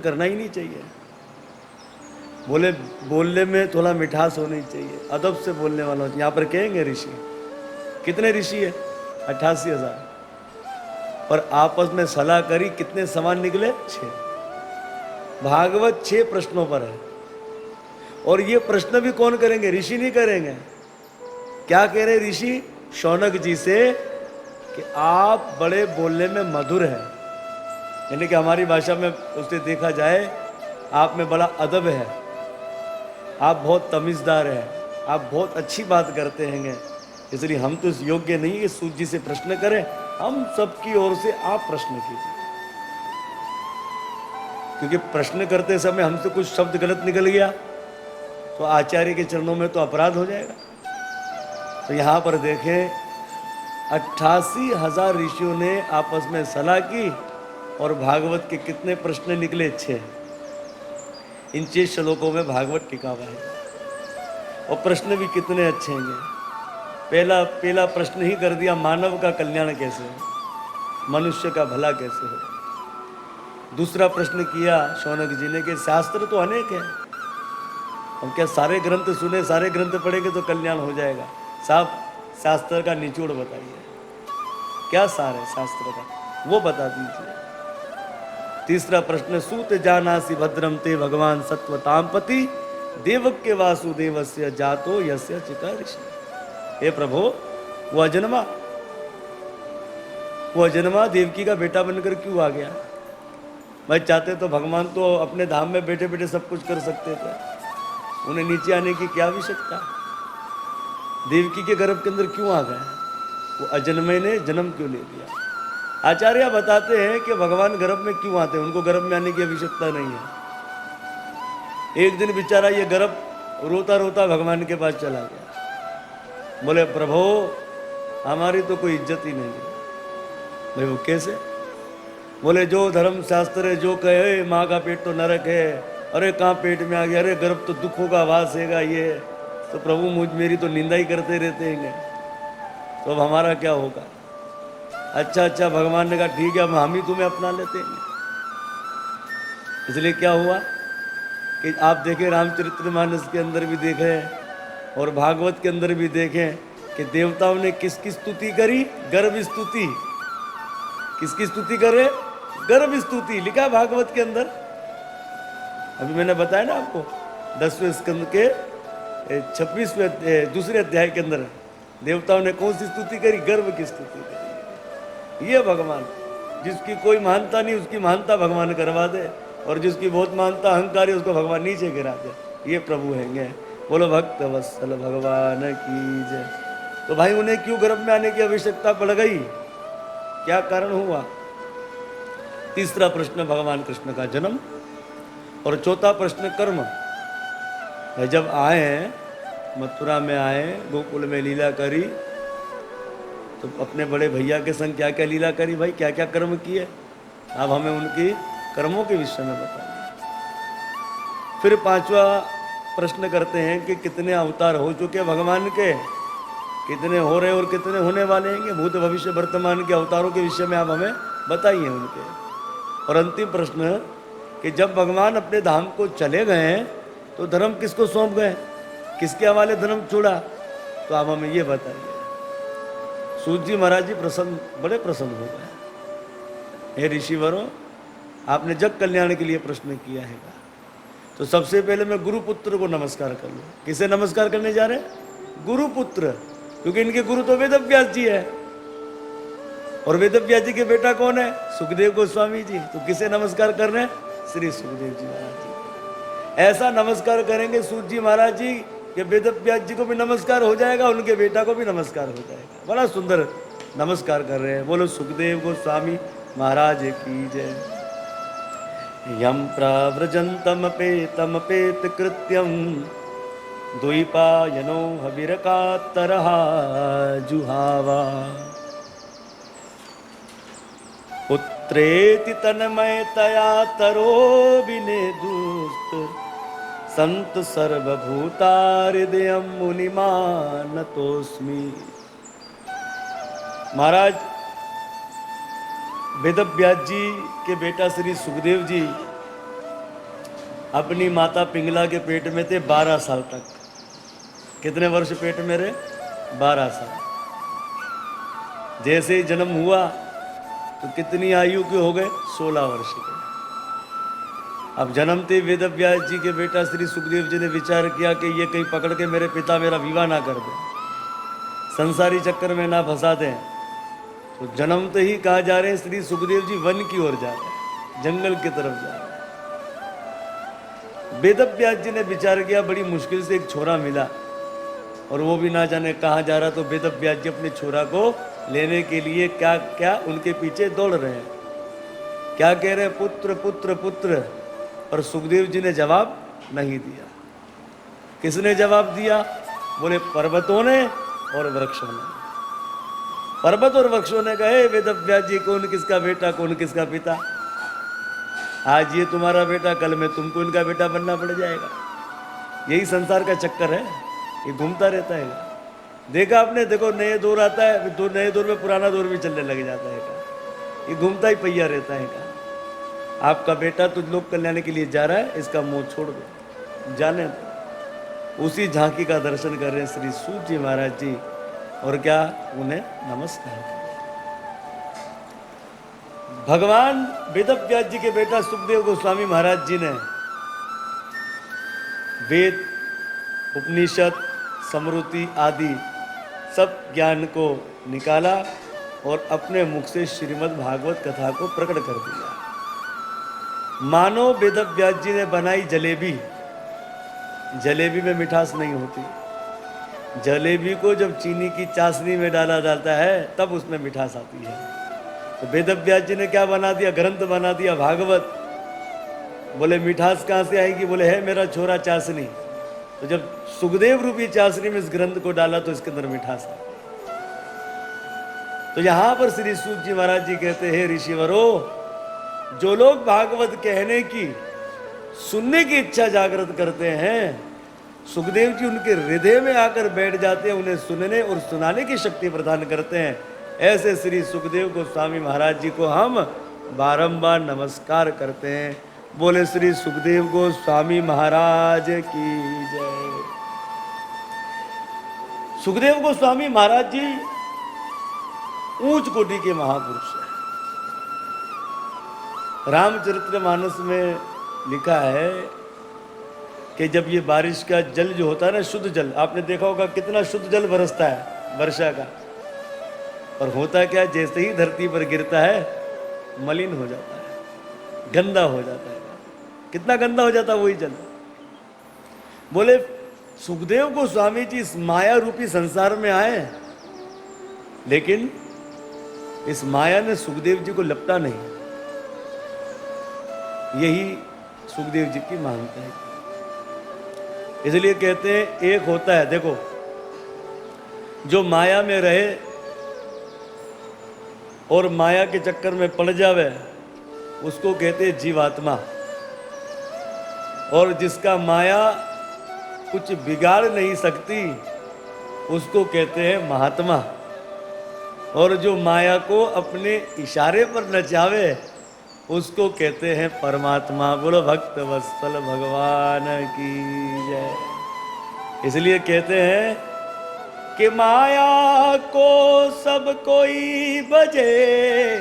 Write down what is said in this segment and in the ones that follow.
करना ही नहीं चाहिए। बोले बोलने में थोड़ा मिठास होनी चाहिए, अदब से बोलने वाला। यहाँ पर कहेंगे ऋषि, कितने ऋषि है? 88,000। और आपस में सलाह करी, कितने समान निकले? 6। भागवत 6 प्रश्नों पर है। और ये प्रश्न भी कौन करेंगे? ऋषि नहीं करेंगे। क्या कह रहे ऋषि शौनक जी से कि आप बड़े बोलने में मधुर हैं, यानी कि हमारी भाषा में उसे देखा जाए, आप में बड़ा अदब है, आप बहुत तमीज़दार हैं, आप बहुत अच्छी बात करते हैं, इसलिए हम तो इस योग्य नहीं कि सूत जी से प्रश्न करें, हम सबकी ओर से आप प्रश्न कीजिए। क्योंकि प्रश्न करते समय हमसे कुछ शब्द गलत निकल गया तो आचार्य के चरणों में तो अपराध हो जाएगा। तो यहाँ पर देखें 88,000 ऋषियों ने आपस में सलाह की और भागवत के कितने प्रश्न निकले? 6। इन 6 श्लोकों में भागवत टिका हुआ है। और प्रश्न भी कितने अच्छे हैं। पहला प्रश्न ही कर दिया, मानव का कल्याण कैसे हो, मनुष्य का भला कैसे हो। दूसरा प्रश्न किया शौनक जी ने कि शास्त्र तो अनेक है, हम क्या सारे ग्रंथ सुने, सारे ग्रंथ पढ़ेंगे तो कल्याण हो जाएगा? साहब शास्त्र का निचोड़ बताइए, क्या सार है शास्त्र का, वो बता दीजिए। तीसरा प्रश्न, सूत जानासि भद्रम ते भगवान सत्वतामपति देवक वासुदेवस्य जातो यस्य चिता ऋषि। हे प्रभु, वो अजन्मा देवकी का बेटा बनकर क्यों आ गया? भाई चाहते तो भगवान तो अपने धाम में बैठे बैठे सब कुछ कर सकते थे, उन्हें नीचे आने की क्या आवश्यकता? देवकी के गर्भ के अंदर क्यों आ गए? वो अजन्मे ने जन्म क्यों ले लिया? आचार्य बताते हैं कि भगवान गर्भ में क्यों आते हैं, उनको गर्भ में आने की आवश्यकता नहीं है। एक दिन बेचारा ये गर्भ रोता रोता भगवान के पास चला गया, बोले प्रभु हमारी तो कोई इज्जत ही नहीं है। भाई वो कैसे? बोले जो धर्म शास्त्र है जो कहे, माँ का पेट तो नरक है, अरे कहाँ पेट में आ गया, अरे गर्भ तो दुखों का वास हैगा, ये तो प्रभु मेरी तो निंदा ही करते रहते हैं, तो अब हमारा क्या होगा? अच्छा भगवान ने कहा ठीक है, हम ही तुम्हें अपना लेते हैं। इसलिए क्या हुआ कि आप देखें रामचरितमानस के अंदर भी देखें और भागवत के अंदर भी देखें कि देवताओं ने किसकी स्तुति करी? गर्भ स्तुति। किसकी स्तुति करे? गर्भ स्तुति। लिखा भागवत के अंदर, अभी मैंने बताया ना आपको 10वें स्कंद के 26वें दूसरे अध्याय के अंदर देवताओं ने कौन सी स्तुति करी? गर्भ की स्तुति करी। ये भगवान, जिसकी कोई महानता नहीं उसकी महानता भगवान करवा दे, और जिसकी बहुत महानता अहंकारी उसको भगवान नीचे गिरा दे, ये प्रभु हैंगे। बोलो भक्त वत्सल भगवान की जय। तो भाई उन्हें क्यों गर्भ में आने की आवश्यकता पड़ गई? क्या कारण हुआ? तीसरा प्रश्न भगवान कृष्ण का जन्म, और चौथा प्रश्न कर्म। जब आए मथुरा में आए, गोकुल में लीला करी, तो अपने बड़े भैया के संग क्या क्या लीला करी भाई, क्या क्या कर्म किए, अब हमें उनकी कर्मों के विषय में बताइए। फिर 5वां प्रश्न करते हैं कि कितने अवतार हो चुके भगवान के, कितने हो रहे और कितने होने वाले हैं, भूत भविष्य वर्तमान के अवतारों के विषय में आप हमें बताइए उनके। और अंतिम प्रश्न कि जब भगवान अपने धाम को चले गए तो धर्म किसको सौंप गए, किसके हवाले धर्म छोड़ा, तो आप हमें ये बताइए। सूत जी महाराज जी बड़े प्रसन्न हो गए। हे ऋषिवरों, आपने जग कल्याण के लिए प्रश्न किया है, तो सबसे पहले मैं गुरुपुत्र को नमस्कार कर लूँ। किसे नमस्कार करने जा रहे हैं? गुरुपुत्र, क्योंकि इनके गुरु तो वेद व्यास जी है, और वेद व्यास जी के बेटा कौन है? सुखदेव गोस्वामी जी। तो किसे नमस्कार कर रहे हैं? श्री सुखदेव जी महाराज जी। ऐसा नमस्कार करेंगे सूत जी महाराज जी कि वेद व्यास जी को भी नमस्कार हो जाएगा, उनके बेटा को भी नमस्कार हो जाएगा। बड़ा सुंदर नमस्कार कर रहे हैं। बोलो सुखदेव गोस्वामी महाराज की जय। यम प्रव्रजन्तमपेत कृत्यम द्वैपायनो हविरकातरः जुहावा पुत्रेति तन्मयतया तरोऽभिनेदुस्त संत सर्वभूताहृदयं मुनिमानतोऽस्मि। महाराज वेद व्यास जी के बेटा श्री सुखदेव जी अपनी माता पिंगला के पेट में थे 12 साल तक। कितने वर्ष पेट में रहे? 12 साल। जैसे ही जन्म हुआ तो कितनी आयु के हो गए? 16 वर्ष के। अब जन्मते वेद व्यास जी के बेटा श्री सुखदेव जी ने विचार किया कि ये कहीं पकड़ के मेरे पिता मेरा विवाह ना कर दे, संसारी चक्कर में ना फंसा दें। तो जन्मते ही कहा जा रहे हैं श्री सुखदेव जी वन की ओर जा रहे हैं, जंगल की तरफ जा रहे हैं। वेद व्यास जी ने विचार किया, बड़ी मुश्किल से एक छोरा मिला और वो भी ना जाने कहाँ जा रहा। तो वेद व्यास जी अपने छोरा को लेने के लिए क्या क्या उनके पीछे दौड़ रहे हैं। क्या कह रहे हैं? पुत्र पुत्र पुत्र। और सुखदेव जी ने जवाब नहीं दिया। किसने जवाब दिया? बोले पर्वतों ने और वृक्षों ने। पर्वत और वृक्षों ने कहे वेद व्यास जी कौन किसका बेटा कौन किसका पिता। आज ये तुम्हारा बेटा, कल में तुमको इनका बेटा बनना पड़ जाएगा। यही संसार का चक्कर है, ये घूमता रहता है। देखा आपने? देखो नए दौर आता है तो नए दौर में पुराना दौर भी चलने लग जाता है। ये घूमता ही पहिया रहता है। आपका बेटा तो लोक कल्याण के लिए जा रहा है, इसका मुंह छोड़ दो, जाने दो। उसी झांकी का दर्शन कर रहे हैं श्री सूत जी महाराज जी और क्या उन्हें नमस्कार। भगवान वेद व्यास जी के बेटा सुखदेव गोस्वामी महाराज जी ने वेद, उपनिषद, स्मृति आदि सब ज्ञान को निकाला और अपने मुख से श्रीमद् भागवत कथा को प्रकट कर दिया। मानो वेद व्यास जी ने बनाई जलेबी। जलेबी में मिठास नहीं होती। जलेबी को जब चीनी की चाशनी में डाला जाता है तब उसमें मिठास आती है। तो वेद व्यास जी ने क्या बना दिया? ग्रंथ बना दिया भागवत। बोले मिठास कहाँ से आएगी? बोले है मेरा छोरा चाशनी। तो जब सुखदेव रूपी चाशनी में इस ग्रंथ को डाला तो इसके अंदर मिठास आ। तो यहां पर श्री सूत जी महाराज जी कहते हैं ऋषिवरो, जो लोग भागवत कहने की, सुनने की इच्छा जागृत करते हैं, सुखदेव जी उनके हृदय में आकर बैठ जाते हैं, उन्हें सुनने और सुनाने की शक्ति प्रदान करते हैं। ऐसे श्री सुखदेव गोस्वामी महाराज जी को हम बारंबार नमस्कार करते हैं। बोले श्री सुखदेव गोस्वामी महाराज की जय। सुखदेव गोस्वामी महाराज जी ऊंच कोटि के महापुरुष हैं। रामचरितमानस में लिखा है कि जब ये बारिश का जल जो होता है ना, शुद्ध जल, आपने देखा होगा कितना शुद्ध जल बरसता है वर्षा का, और होता क्या, जैसे ही धरती पर गिरता है मलिन हो जाता है, गंदा हो जाता है। कितना गंदा हो जाता है वही जल। बोले सुखदेव गोस्वामी जी इस माया रूपी संसार में आए, लेकिन इस माया ने सुखदेव जी को लपटा नहीं। यही सुखदेव जी की मान्यता है। इसलिए कहते हैं एक होता है, देखो जो माया में रहे और माया के चक्कर में पड़ जावे उसको कहते हैं जीवात्मा, और जिसका माया कुछ बिगाड़ नहीं सकती उसको कहते हैं महात्मा, और जो माया को अपने इशारे पर नचावे उसको कहते हैं परमात्मा। बोलो भक्त वत्सल भगवान की जय। इसलिए कहते हैं कि माया को सब कोई भजे,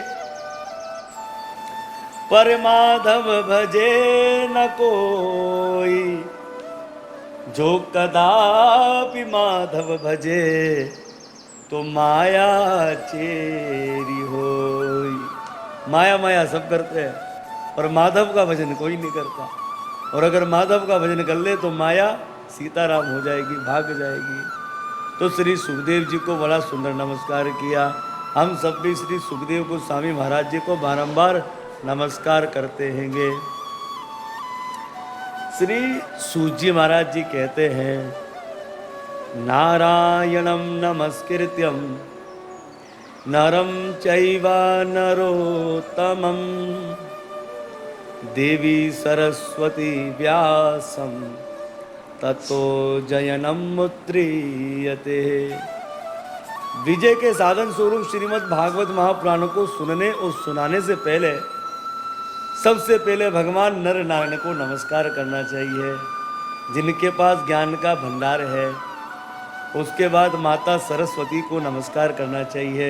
पर माधव भजे न कोई। जो कदापि माधव भजे तो माया चेरी होई। माया माया सब करते हैं और माधव का भजन कोई नहीं करता, और अगर माधव का भजन कर ले तो माया सीताराम हो जाएगी, भाग जाएगी। तो श्री सुखदेव जी को बड़ा सुंदर नमस्कार किया। हम सब भी श्री सुखदेव गोस्वामी महाराज जी को बारंबार नमस्कार करते हैंगे। श्री सूत जी महाराज जी कहते हैं नारायणं नमस्कृत्यं नरं चैव नरोत्तमं देवी सरस्वती व्यासं ततो जयनं मुद्रीयते। विजय के साधन स्वरूप श्रीमद् भागवत महापुराण को सुनने और सुनाने से पहले सबसे पहले भगवान नर नारायण को नमस्कार करना चाहिए, जिनके पास ज्ञान का भंडार है। उसके बाद माता सरस्वती को नमस्कार करना चाहिए,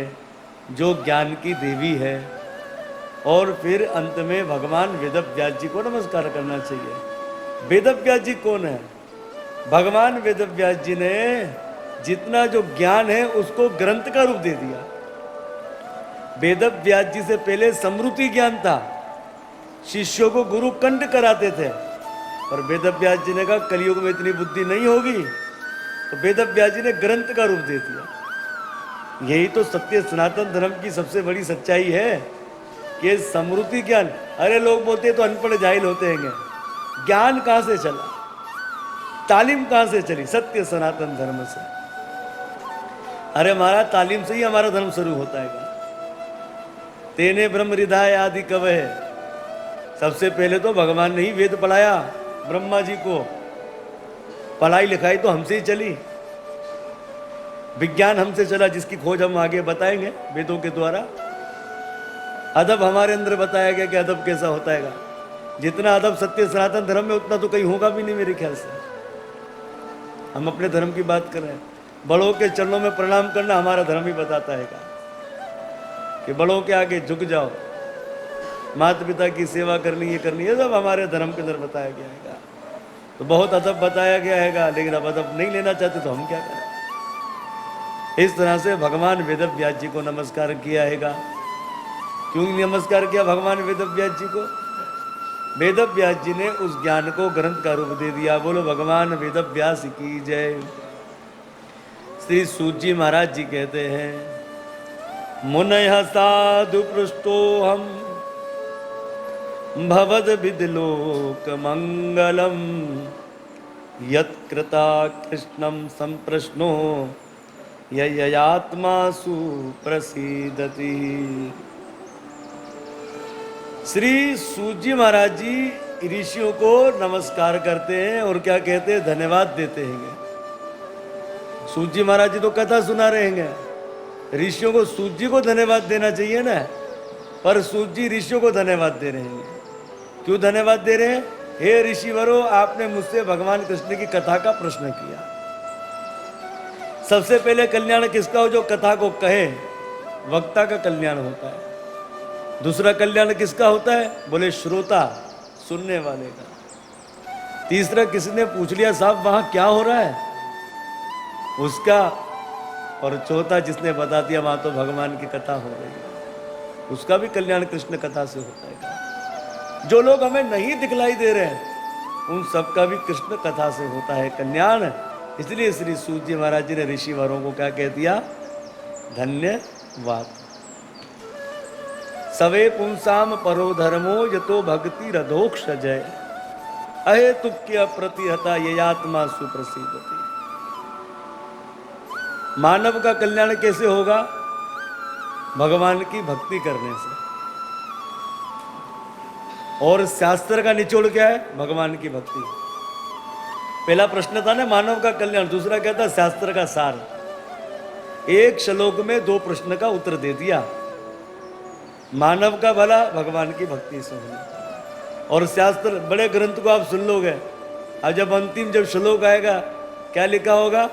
जो ज्ञान की देवी है। और फिर अंत में भगवान वेदव्यास जी को नमस्कार करना चाहिए। वेदव्यास जी कौन है? भगवान वेदव्यास जी ने जितना जो ज्ञान है उसको ग्रंथ का रूप दे दिया। वेदव्यास जी से पहले समृद्धि ज्ञान था, शिष्यों को गुरु कंठ कराते थे, और वेदव्यास जी ने कहा कलयुग में इतनी बुद्धि नहीं होगी, तो वेदव्यास जी ने ग्रंथ का रूप दे दिया। यही तो सत्य सनातन धर्म की सबसे बड़ी सच्चाई है कि समृद्धि ज्ञान। अरे लोग बोलते हैं तो अनपढ़ जाहिल होते हैं, ज्ञान कहां से चला, तालीम कहां से चली? सत्य सनातन धर्म से। अरे हमारा तालीम से ही हमारा धर्म शुरू होता है। तेने ब्रह्म हृदय आदि कवि है। सबसे पहले तो भगवान ने ही वेद पढ़ाया ब्रह्मा जी को। पढ़ाई लिखाई तो हमसे ही चली, विज्ञान हमसे चला, जिसकी खोज हम आगे बताएंगे वेदों के द्वारा। अदब हमारे अंदर बताया गया कि अदब कैसा होता है। जितना अदब सत्य सनातन धर्म में उतना तो कहीं होगा भी नहीं मेरे ख्याल से। हम अपने धर्म की बात कर रहे हैं। बड़ों के चरणों में प्रणाम करना हमारा धर्म ही बताता है कि बड़ों के आगे झुक जाओ, माता पिता की सेवा करनी, ये करनी, ये सब हमारे धर्म के अंदर बताया गया है। तो बहुत अदब बताया गया है, लेकिन अब अदब नहीं लेना चाहते तो हम क्या करें। इस तरह से भगवान वेदव्यास जी को नमस्कार किया है। क्यों नमस्कार किया भगवान वेदव्यास जी को? वेदव्यास जी ने उस ज्ञान को ग्रंथ का रूप दे दिया। बोलो भगवान वेदव्यास की जय। श्री सूत जी महाराज जी कहते हैं, मुनयः साधु पृष्ठो हम भवद विदलोक मंगलम यत्कृता कृष्णम संप्रश्नो ययात्मासु प्रसीदति। श्री सूत जी महाराज जी ऋषियों को नमस्कार करते हैं और क्या कहते हैं? धन्यवाद देते हैं। सूत जी महाराज जी तो कथा सुना रहे हैं, ऋषियों को सूत जी को धन्यवाद देना चाहिए ना, पर सूत जी ऋषियों को धन्यवाद दे रहे हैं। क्यों धन्यवाद दे रहे हैं? हे ऋषिवरों, आपने मुझसे भगवान कृष्ण की कथा का प्रश्न किया। सबसे पहले कल्याण किसका हो? जो कथा को कहे, वक्ता का कल्याण होता है। दूसरा कल्याण किसका होता है? बोले श्रोता, सुनने वाले का। तीसरा किसने पूछ लिया साहब वहां क्या हो रहा है, उसका। और चौथा जिसने बता दिया वहां तो भगवान की कथा हो रही है, उसका भी कल्याण कृष्ण कथा से होता है। जो लोग हमें नहीं दिखलाई दे रहे हैं उन सबका भी कृष्ण कथा से होता है कल्याण। इसलिए श्री सूत जी महाराज जी ने ऋषि वरों को क्या कह दिया? धन्यवाद। सवे पुंसाम परो धर्मो यतो भक्ति रधोक्ष जय अहेतुक्य प्रतिहता ये आत्मा सुप्रसिद्धति। मानव का कल्याण कैसे होगा? भगवान की भक्ति करने से। और शास्त्र का निचोड़ क्या है? भगवान की भक्ति। पहला प्रश्न था ना मानव का कल्याण, दूसरा क्या था? शास्त्र का सार। एक श्लोक में दो प्रश्न का उत्तर दे दिया। मानव का भला भगवान की भक्ति से होना। और शास्त्र बड़े ग्रंथ को आप सुन लोगे, अब जब अंतिम जब श्लोक आएगा क्या लिखा होगा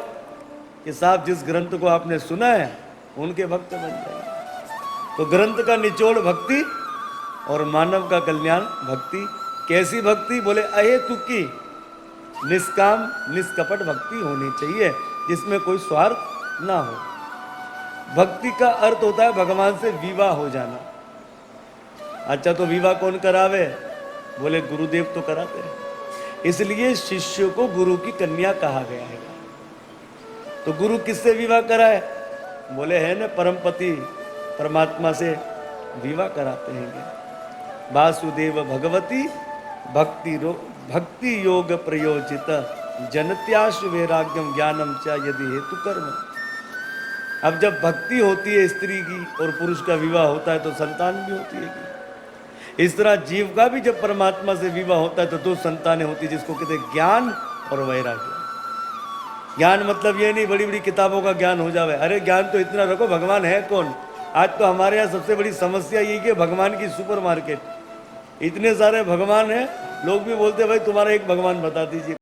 कि साहब जिस ग्रंथ को आपने सुना है उनके भक्त बन जाएंगे। तो ग्रंथ का निचोड़ भक्ति और मानव का कल्याण भक्ति। कैसी भक्ति? बोले अहेतुकी निष्काम निष्कपट भक्ति होनी चाहिए, जिसमें कोई स्वार्थ ना हो। भक्ति का अर्थ होता है भगवान से विवाह हो जाना। अच्छा, तो विवाह कौन करावे? बोले गुरुदेव तो कराते हैं। इसलिए शिष्य को गुरु की कन्या कहा गया है। तो गुरु किससे विवाह कराए? बोले है न परमपति परमात्मा से विवाह कराते हैं। वासुदेव भगवती भक्ति योग प्रयोजित जनत्याश वैराग्यम ज्ञानम च यदि हेतु कर्म। अब जब भक्ति होती है स्त्री की और पुरुष का विवाह होता है तो संतान भी होती है। इस तरह जीव का भी जब परमात्मा से विवाह होता है तो दो संतानें होती है, जिसको कहते हैं ज्ञान और वैराग्य। ज्ञान मतलब ये नहीं बड़ी बड़ी किताबों का ज्ञान हो जावे। अरे ज्ञान तो इतना रखो भगवान है कौन। आज तो हमारे यहाँ सबसे बड़ी समस्या ये कि भगवान की सुपरमार्केट, इतने सारे भगवान हैं, लोग भी बोलते भाई तुम्हारा एक भगवान बता दीजिए।